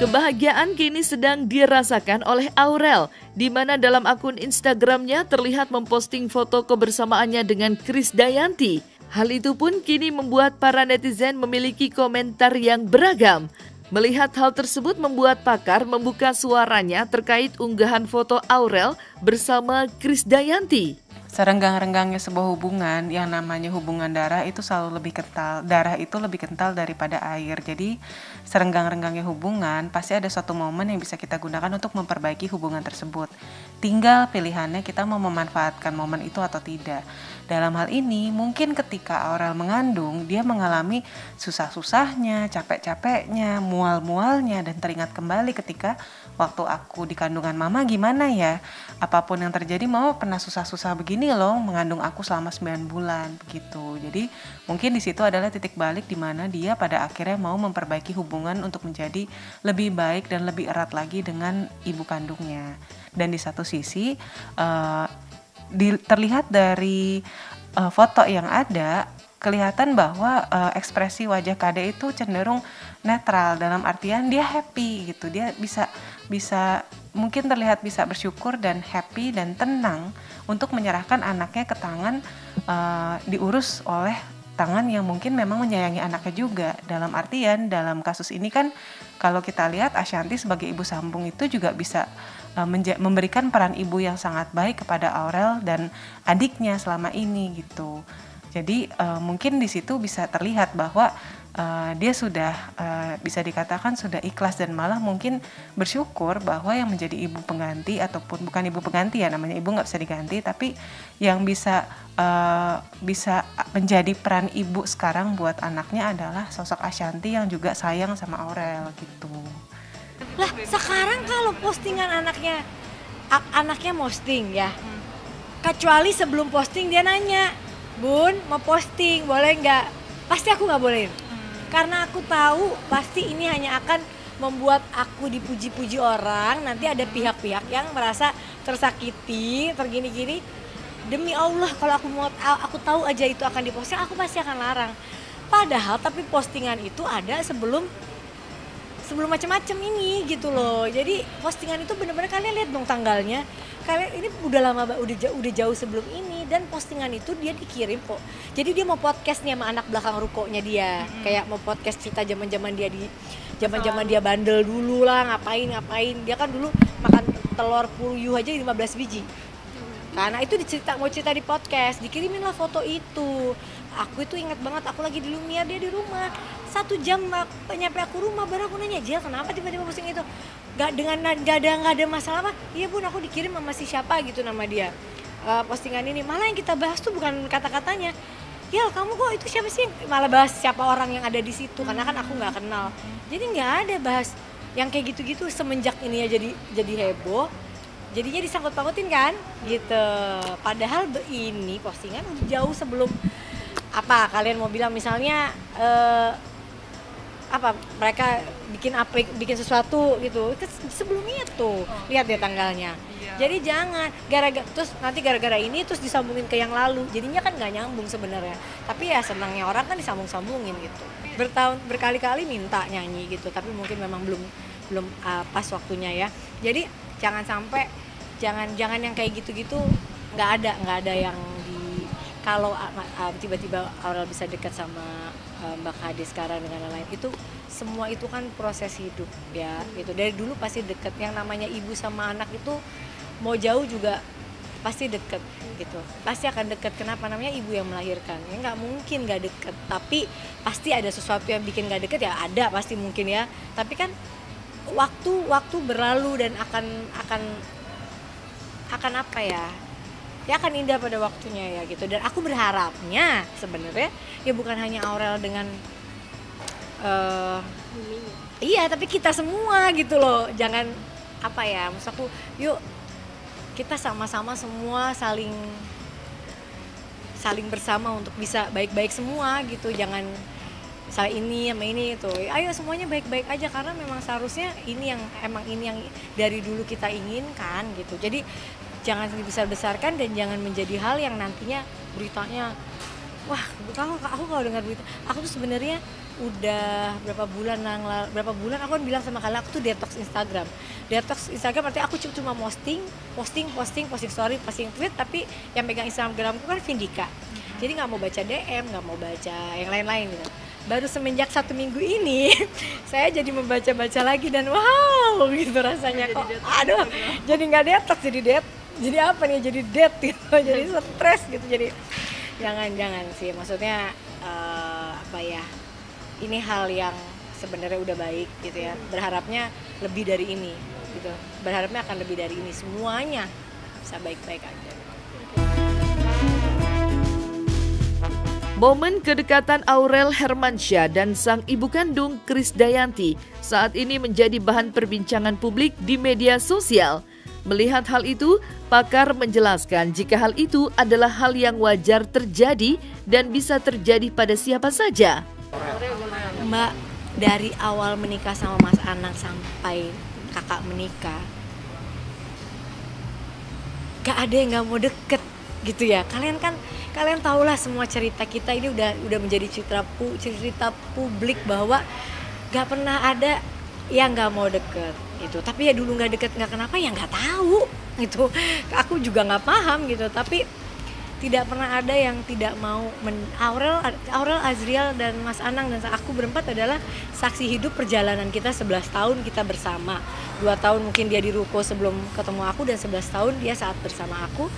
Kebahagiaan kini sedang dirasakan oleh Aurel, di mana dalam akun Instagramnya terlihat memposting foto kebersamaannya dengan Krisdayanti. Hal itu pun kini membuat para netizen memiliki komentar yang beragam. Melihat hal tersebut membuat pakar membuka suaranya terkait unggahan foto Aurel bersama Krisdayanti. Serenggang-renggangnya sebuah hubungan yang namanya hubungan darah itu selalu lebih kental. Darah itu lebih kental daripada air. Jadi serenggang-renggangnya hubungan pasti ada suatu momen yang bisa kita gunakan untuk memperbaiki hubungan tersebut. Tinggal pilihannya kita mau memanfaatkan momen itu atau tidak. Dalam hal ini mungkin ketika Aurel mengandung, dia mengalami susah-susahnya, capek-capeknya, mual-mualnya, dan teringat kembali ketika waktu aku di kandungan mama gimana ya. Apapun yang terjadi mama pernah susah-susah begini loh mengandung aku selama 9 bulan begitu. Jadi mungkin di situ adalah titik balik di mana dia pada akhirnya mau memperbaiki hubungan untuk menjadi lebih baik dan lebih erat lagi dengan ibu kandungnya. Dan di satu sisi terlihat dari foto yang ada, kelihatan bahwa ekspresi wajah Kade itu cenderung netral, dalam artian dia happy gitu. Dia bisa mungkin terlihat bisa bersyukur dan happy dan tenang untuk menyerahkan anaknya ke tangan diurus oleh tangan yang mungkin memang menyayangi anaknya juga. Dalam artian dalam kasus ini kan kalau kita lihat Ashanty sebagai ibu sambung itu juga bisa memberikan peran ibu yang sangat baik kepada Aurel dan adiknya selama ini gitu. Jadi mungkin di situ bisa terlihat bahwa dia sudah bisa dikatakan sudah ikhlas dan malah mungkin bersyukur bahwa yang menjadi ibu pengganti ataupun bukan ibu pengganti ya, namanya ibu nggak bisa diganti, tapi yang bisa menjadi peran ibu sekarang buat anaknya adalah sosok Ashanty yang juga sayang sama Aurel gitu. Lah sekarang kalau postingan anaknya posting ya, kecuali sebelum posting dia nanya, Bun mau posting boleh nggak? Pasti aku nggak bolehin, karena aku tahu pasti ini hanya akan membuat aku dipuji-puji orang. Nanti ada pihak-pihak yang merasa tersakiti, tergini-gini. Demi Allah kalau aku tahu aja itu akan diposting, aku pasti akan larang. Padahal tapi postingan itu ada sebelum macam-macam ini gitu loh. Jadi postingan itu benar-benar kalian lihat dong tanggalnya. Kalian ini udah lama, udah jauh sebelum ini, dan postingan itu dia dikirim kok. Jadi dia mau podcast nih sama anak belakang rukonya dia. Kayak mau podcast cerita zaman-zaman dia bandel dulu lah, ngapain. Dia kan dulu makan telur puyuh aja 15 biji. Karena itu mau cerita di podcast, dikirimin lah foto itu. Aku itu ingat banget, aku lagi di Lumiere, dia di rumah. 1 jam nyampe aku rumah, baru aku nanya, Jel kenapa tiba-tiba posting itu? Gak ada masalah apa? Iya Bun, aku dikirim sama si siapa gitu nama dia. Postingan ini, malah yang kita bahas tuh bukan kata-katanya. Jel kamu kok itu siapa sih? Malah bahas siapa orang yang ada di situ, karena kan aku gak kenal. Jadi gak ada bahas yang kayak gitu-gitu. Semenjak ini ya jadi heboh, jadinya disangkut-pautin kan gitu. Padahal ini postingan udah jauh sebelum apa kalian mau bilang misalnya mereka bikin sesuatu gitu sebelum itu. Lihat deh tanggalnya. Jadi jangan gara-gara ini terus disambungin ke yang lalu, jadinya kan nggak nyambung sebenarnya. Tapi ya senangnya orang kan disambung-sambungin gitu. Berkali-kali minta nyanyi gitu, tapi mungkin memang belum pas waktunya ya. Jadi jangan sampai jangan yang kayak gitu-gitu. nggak ada yang kalau tiba-tiba Aurel bisa dekat sama Mbak Kade sekarang dengan lain, itu semua itu kan proses hidup ya gitu. Dari dulu pasti deket, yang namanya ibu sama anak itu mau jauh juga pasti deket gitu, pasti akan deket. Kenapa? Namanya ibu yang melahirkan, ya nggak mungkin nggak deket. Tapi pasti ada sesuatu yang bikin nggak deket ya, ada pasti mungkin ya. Tapi kan waktu berlalu dan akan apa ya akan indah pada waktunya ya gitu. Dan aku berharapnya sebenarnya ya bukan hanya Aurel dengan iya, tapi kita semua gitu loh. Jangan apa ya, maksud aku yuk kita sama-sama semua saling bersama untuk bisa baik-baik semua gitu. Jangan salah ini sama ini itu. Ayo semuanya baik-baik aja, karena memang seharusnya ini yang dari dulu kita inginkan gitu. Jadi jangan dibesar-besarkan dan jangan menjadi hal yang nantinya beritanya. Wah, aku kalau dengar berita, aku tuh sebenarnya udah berapa bulan aku kan bilang sama kalian aku tuh detox Instagram. Detox Instagram artinya aku cuma posting story, posting tweet, tapi yang pegang Instagramku kan Vindika. Jadi nggak mau baca DM, nggak mau baca yang lain-lain gitu. Baru semenjak 1 minggu ini saya jadi membaca-baca lagi dan wow gitu rasanya kok. Aduh, jadi nggak detox, jadi apa nih, jadi dead gitu, jadi stres gitu. Jadi jangan sih, maksudnya apa ya, ini hal yang sebenarnya udah baik gitu ya, berharapnya lebih dari ini gitu, berharapnya akan lebih dari ini, semuanya bisa baik-baik aja. Momen kedekatan Aurel Hermansyah dan sang ibu kandung Krisdayanti saat ini menjadi bahan perbincangan publik di media sosial. Melihat hal itu, pakar menjelaskan jika hal itu adalah hal yang wajar terjadi dan bisa terjadi pada siapa saja. Mbak, dari awal menikah sama Mas Anang sampai kakak menikah, gak ada yang gak mau deket gitu ya. Kalian tahulah semua cerita kita ini udah menjadi cerita publik bahwa gak pernah ada yang gak mau deket gitu. Tapi ya dulu gak deket, gak kenapa ya gak tahu gitu. Aku juga gak paham gitu, tapi tidak pernah ada yang tidak mau. Aurel, Azriel, dan Mas Anang dan aku berempat adalah saksi hidup perjalanan kita 11 tahun kita bersama. 2 tahun mungkin dia di ruko sebelum ketemu aku, dan 11 tahun dia saat bersama aku.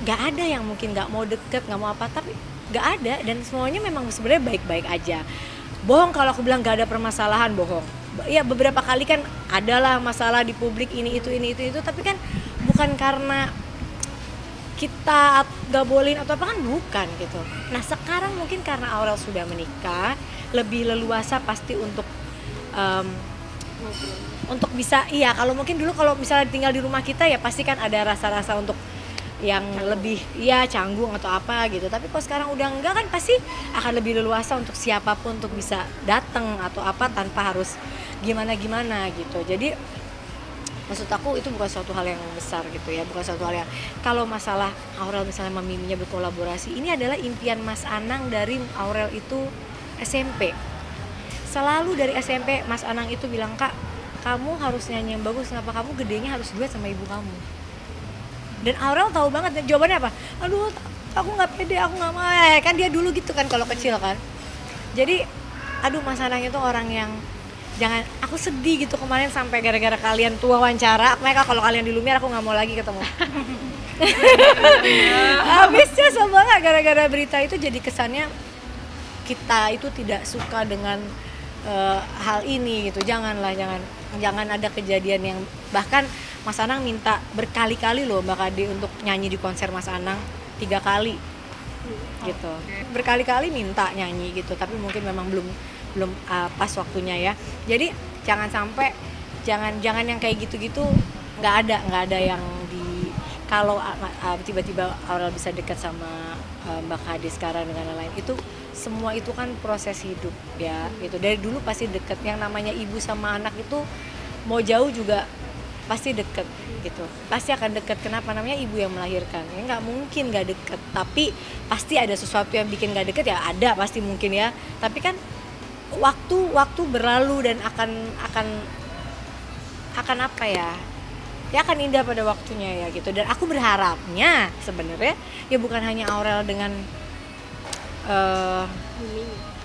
Gak ada yang mungkin gak mau deket, gak mau apa, tapi gak ada, dan semuanya memang sebenarnya baik-baik aja. Bohong kalau aku bilang gak ada permasalahan, bohong. Ya beberapa kali kan adalah masalah di publik ini itu, tapi kan bukan karena kita gak bolehin atau apa, kan bukan gitu. Nah sekarang mungkin karena Aurel sudah menikah, lebih leluasa pasti untuk bisa, iya kalau mungkin dulu kalau misalnya tinggal di rumah kita ya pasti kan ada rasa-rasa untuk yang lebih ya canggung atau apa gitu. Tapi kalau sekarang udah enggak, kan pasti akan lebih leluasa untuk siapapun untuk bisa datang atau apa tanpa harus gimana gitu. Jadi maksud aku itu bukan suatu hal yang besar gitu ya, bukan suatu hal yang, kalau masalah Aurel misalnya sama Miminya berkolaborasi, ini adalah impian Mas Anang dari Aurel itu SMP. Selalu dari SMP Mas Anang itu bilang, "Kak, kamu harus nyanyi yang bagus, kenapa kamu gedenya harus duet sama ibu kamu?" Dan Aurel tahu banget jawabannya apa. Aduh, aku nggak pede, aku nggak mau. Kan dia dulu gitu kan kalau kecil kan. Jadi, aduh Mas Anang itu orang yang jangan, aku sedih gitu kemarin sampai gara-gara kalian tuh wawancara. Mereka kalau kalian di Lumiere aku nggak mau lagi ketemu. Habisnya sama nggak gara-gara berita itu, jadi kesannya kita itu tidak suka dengan hal ini gitu. Jangan ada kejadian yang, bahkan Mas Anang minta berkali-kali loh Mbak Kade untuk nyanyi di konser Mas Anang 3 kali gitu. Berkali-kali minta nyanyi gitu, tapi mungkin memang belum pas waktunya ya. Jadi jangan sampai, jangan yang kayak gitu-gitu, nggak ada yang di, kalau tiba-tiba Aurel bisa dekat sama Mbak Kade sekarang dengan lain-lain, itu semua itu kan proses hidup ya gitu. Dari dulu pasti deket, yang namanya ibu sama anak itu mau jauh juga pasti deket gitu, pasti akan deket. Kenapa? Namanya ibu yang melahirkan, ya nggak mungkin nggak deket. Tapi pasti ada sesuatu yang bikin nggak deket ya, ada pasti mungkin ya. Tapi kan waktu berlalu dan akan apa ya akan indah pada waktunya ya gitu. Dan aku berharapnya sebenarnya ya bukan hanya Aurel dengan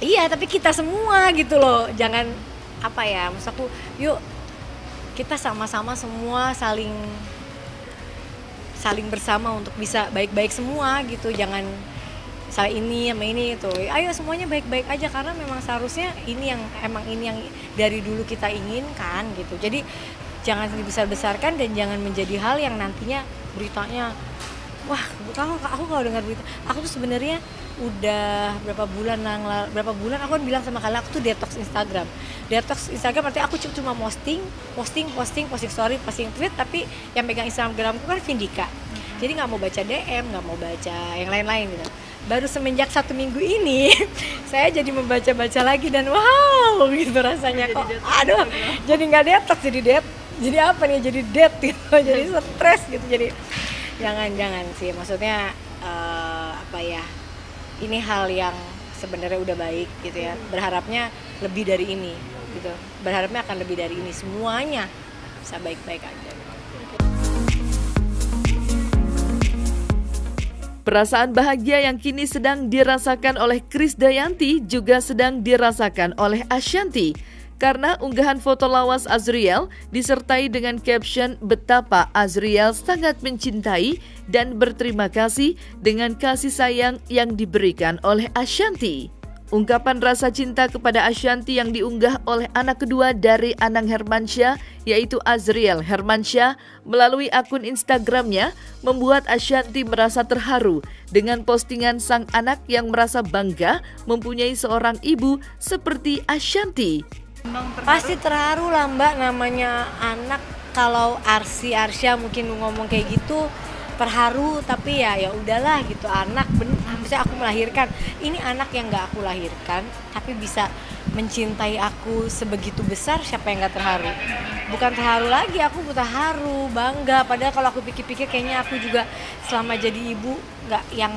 iya, tapi kita semua gitu loh. Jangan apa ya, maksud aku, yuk kita sama-sama semua saling bersama untuk bisa baik-baik semua gitu. Jangan salah ini sama ini itu. Ayo semuanya baik-baik aja, karena memang seharusnya ini yang dari dulu kita inginkan gitu. Jadi jangan dibesar-besarkan dan jangan menjadi hal yang nantinya beritanya, wah aku kalau dengar berita, aku tuh sebenarnya udah berapa bulan aku kan bilang sama kalian aku tuh detox Instagram artinya aku cuma posting story, posting tweet, tapi yang pegang Instagramku kan Vindika. Jadi nggak mau baca DM, nggak mau baca yang lain-lain gitu. Baru semenjak 1 minggu ini saya jadi membaca-baca lagi dan wow gitu rasanya kok. Aduh, jadi nggak detox, jadi apa nih, jadi dead gitu, jadi stres gitu. Jadi jangan sih, maksudnya apa ya, ini hal yang sebenarnya udah baik gitu ya. Berharapnya lebih dari ini gitu. Berharapnya akan lebih dari ini, semuanya bisa baik-baik aja. Perasaan bahagia yang kini sedang dirasakan oleh Krisdayanti juga sedang dirasakan oleh Ashanty. Karena unggahan foto lawas Azriel disertai dengan caption betapa Azriel sangat mencintai dan berterima kasih dengan kasih sayang yang diberikan oleh Ashanty. Ungkapan rasa cinta kepada Ashanty yang diunggah oleh anak kedua dari Anang Hermansyah, yaitu Azriel Hermansyah, melalui akun Instagramnya, membuat Ashanty merasa terharu dengan postingan sang anak yang merasa bangga mempunyai seorang ibu seperti Ashanty. Pasti terharu lah Mbak, namanya anak. Kalau Arsya mungkin ngomong kayak gitu terharu, tapi ya udahlah gitu, anak misalnya aku melahirkan, ini anak yang nggak aku lahirkan tapi bisa mencintai aku sebegitu besar, siapa yang nggak terharu? Bukan terharu lagi, aku terharu, bangga. Padahal kalau aku pikir-pikir kayaknya aku juga selama jadi ibu nggak yang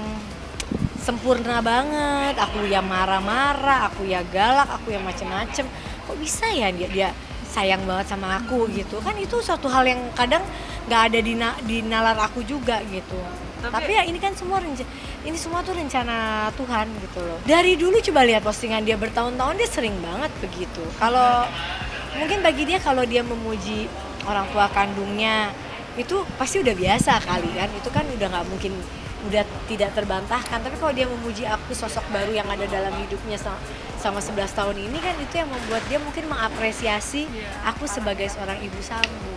sempurna banget, aku ya marah-marah, aku ya galak, aku ya macem-macem. Kok bisa ya dia sayang banget sama aku gitu kan? Itu suatu hal yang kadang nggak ada di nalar aku juga gitu. Tapi ya ini kan semua ini semua tuh rencana Tuhan gitu loh. Dari dulu coba lihat postingan dia bertahun-tahun, dia sering banget begitu. Kalau mungkin bagi dia, kalau dia memuji orang tua kandungnya itu pasti udah biasa kali kan. Itu kan udah nggak mungkin, udah tidak terbantahkan. Tapi kalau dia memuji aku, sosok baru yang ada dalam hidupnya sama 11 tahun ini kan, itu yang membuat dia mungkin mengapresiasi aku sebagai seorang ibu sambung.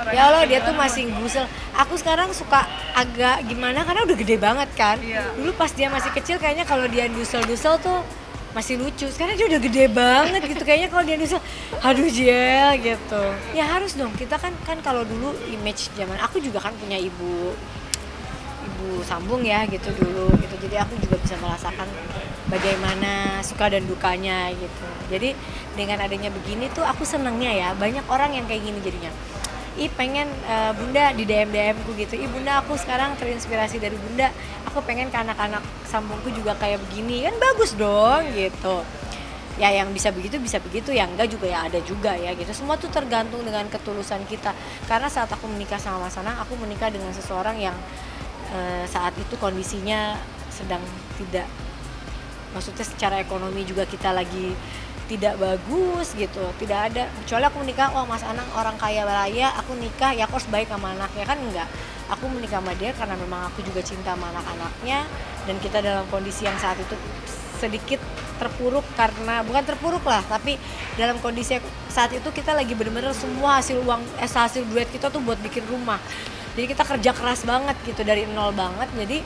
Ya Allah, dia tuh masih gusel. Aku sekarang suka agak gimana karena udah gede banget kan. Dulu pas dia masih kecil kayaknya kalau dia dusel-dusel tuh masih lucu. Sekarang dia udah gede banget gitu, kayaknya kalau dia dusel, aduh Jel gitu. Ya harus dong, kita kan kalau dulu image zaman aku juga kan punya ibu sambung ya gitu dulu gitu. Jadi aku juga bisa merasakan bagaimana suka dan dukanya gitu. Jadi dengan adanya begini tuh aku senengnya ya, banyak orang yang kayak gini jadinya. Pengen Bunda di DM ku gitu, Bunda aku sekarang terinspirasi dari Bunda, aku pengen ke anak-anak sambungku juga kayak begini, kan bagus dong gitu. Ya yang bisa begitu, yang enggak juga ya ada juga ya gitu. Semua tuh tergantung dengan ketulusan kita. Karena saat aku menikah sama Mas Anang, aku menikah dengan seseorang yang saat itu kondisinya sedang tidak, maksudnya secara ekonomi juga kita lagi tidak bagus gitu, tidak ada. Kecuali aku menikah, Mas Anang orang kaya raya, aku nikah ya aku harus baik sama anaknya, kan enggak. Aku menikah sama dia karena memang aku juga cinta sama anak-anaknya, dan kita dalam kondisi yang saat itu sedikit terpuruk, karena bukan terpuruk lah, tapi dalam kondisi saat itu kita lagi bener-bener semua hasil duit kita tuh buat bikin rumah. Jadi kita kerja keras banget gitu dari nol banget. Jadi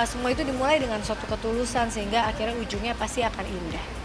semua itu dimulai dengan suatu ketulusan, sehingga akhirnya ujungnya pasti akan indah.